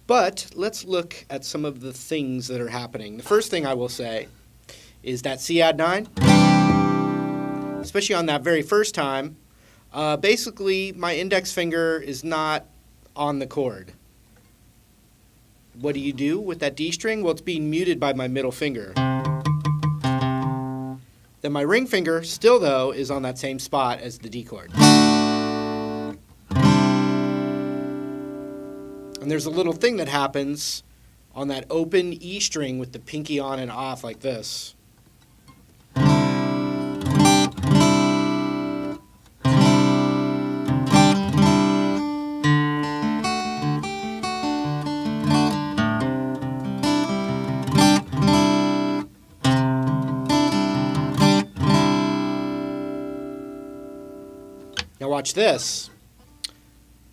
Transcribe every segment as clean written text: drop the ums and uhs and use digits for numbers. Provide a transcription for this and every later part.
But let's look at some of the things that are happening. The first thing I will say is that C add 9, especially on that very first time, basically my index finger is not on the chord. What do you do with that D string? Well, it's being muted by my middle finger. Then my ring finger still, though, is on that same spot as the D chord. And there's a little thing that happens on that open E string with the pinky on and off like this. Now watch this.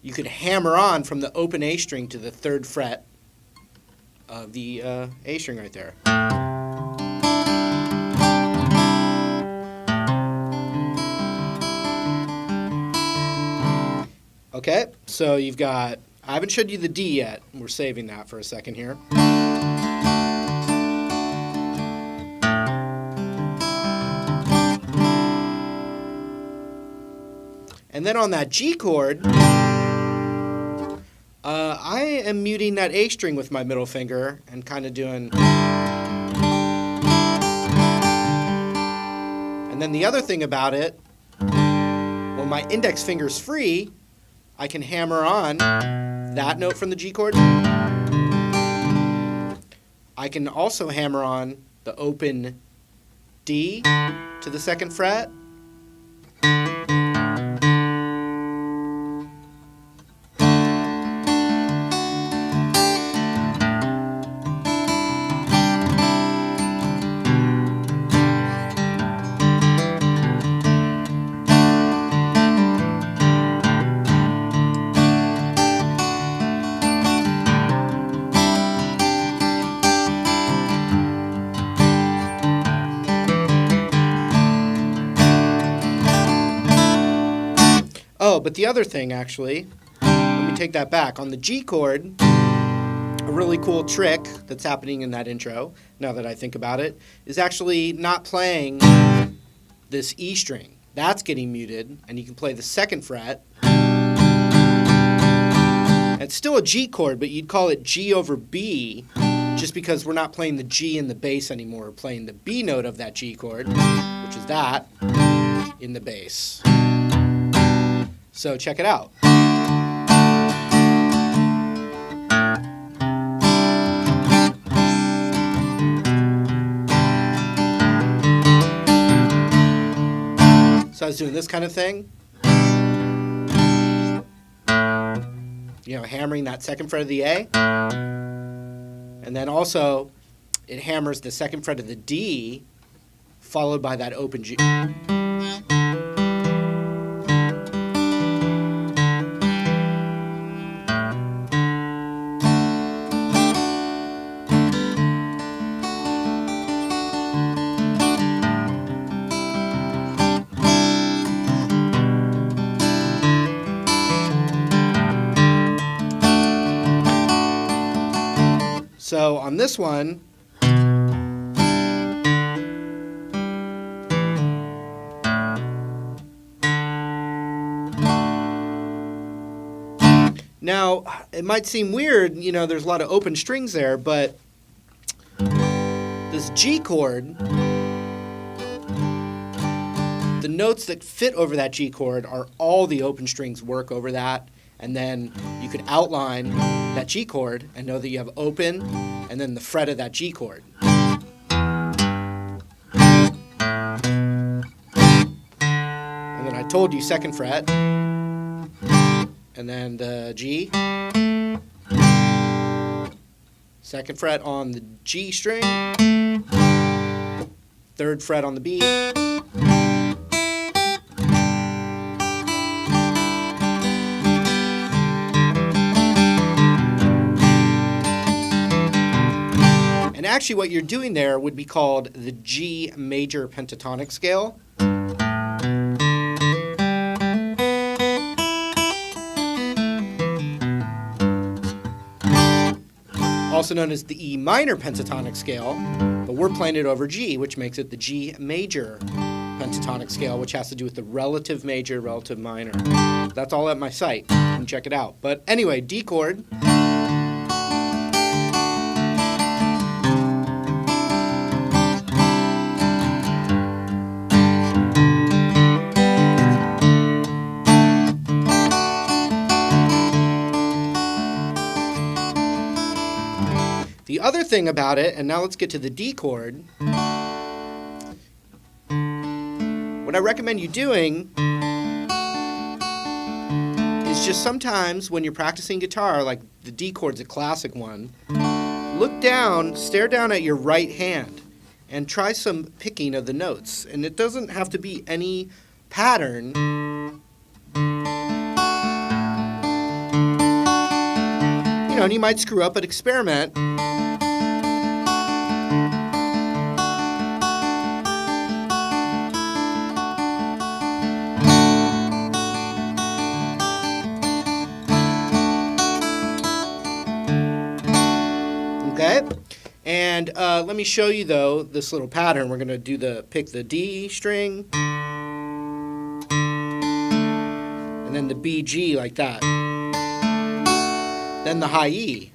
You could hammer on from the open A string to the 3rd fret of the A string right there. Okay, so you've got, I haven't showed you the D yet. We're saving that for a second here. And then on that G chord, I am muting that A string with my middle finger and kind of doing. And then the other thing about it, when my index finger's free, I can hammer on that note from the G chord. I can also hammer on the open D to the 2nd fret. Oh, but the other thing, actually, let me take that back. On the G chord, a really cool trick that's happening in that intro, now that I think about it, is actually not playing this E string. That's getting muted, and you can play the 2nd fret. And it's still a G chord, but you'd call it G over B, just because we're not playing the G in the bass anymore. We're playing the B note of that G chord, which is that, in the bass. So check it out. So I was doing this kind of thing. You know, hammering that 2nd fret of the A. And then also, it hammers the 2nd fret of the D, followed by that open G. So on this one, now it might seem weird, you know, there's a lot of open strings there, but this G chord, the notes that fit over that G chord are all the open strings work over that. And then you could outline that G chord and know that you have open and then the fret of that G chord. And then I told you 2nd fret, and then the G, 2nd fret on the G string, 3rd fret on the B, and actually what you're doing there would be called the G major pentatonic scale. also known as the E minor pentatonic scale, but we're playing it over G, which makes it the G major pentatonic scale, which has to do with the relative major, relative minor. That's all at my site. You can check it out. But anyway, D chord. The other thing about it, and now let's get to the D chord, what I recommend you doing is just sometimes when you're practicing guitar, like the D chord's a classic one, look down, stare down at your right hand, and try some picking of the notes. And it doesn't have to be any pattern. You know, and you might screw up, but experiment. Okay, and let me show you though this little pattern. We're gonna do pick the D string, and then the B G like that, then the high E,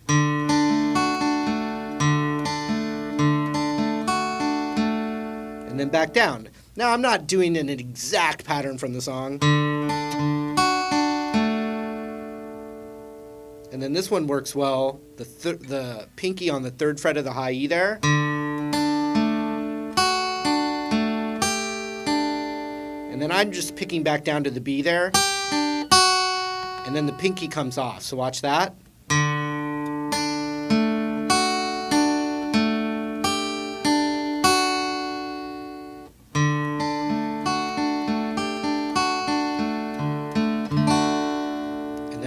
and then back down. Now I'm not doing an exact pattern from the song. And then this one works well, the pinky on the 3rd fret of the high E there. And then I'm just picking back down to the B there. And then the pinky comes off, so watch that.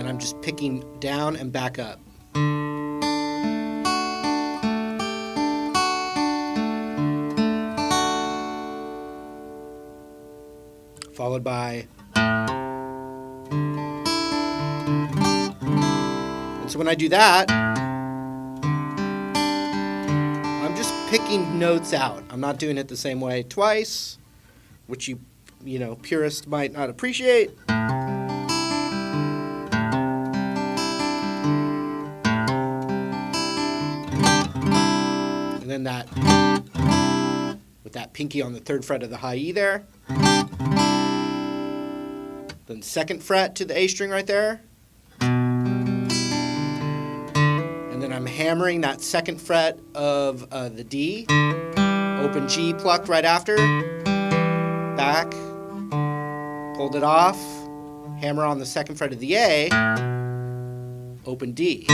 I'm just picking down and back up. Followed by. And so when I do that, I'm just picking notes out. I'm not doing it the same way twice, which you know, purists might not appreciate. And then that, with that pinky on the 3rd fret of the high E there. Then 2nd fret to the A string right there. And then I'm hammering that 2nd fret of the D. Open G plucked right after. Back. Pulled it off. Hammer on the 2nd fret of the A. Open D.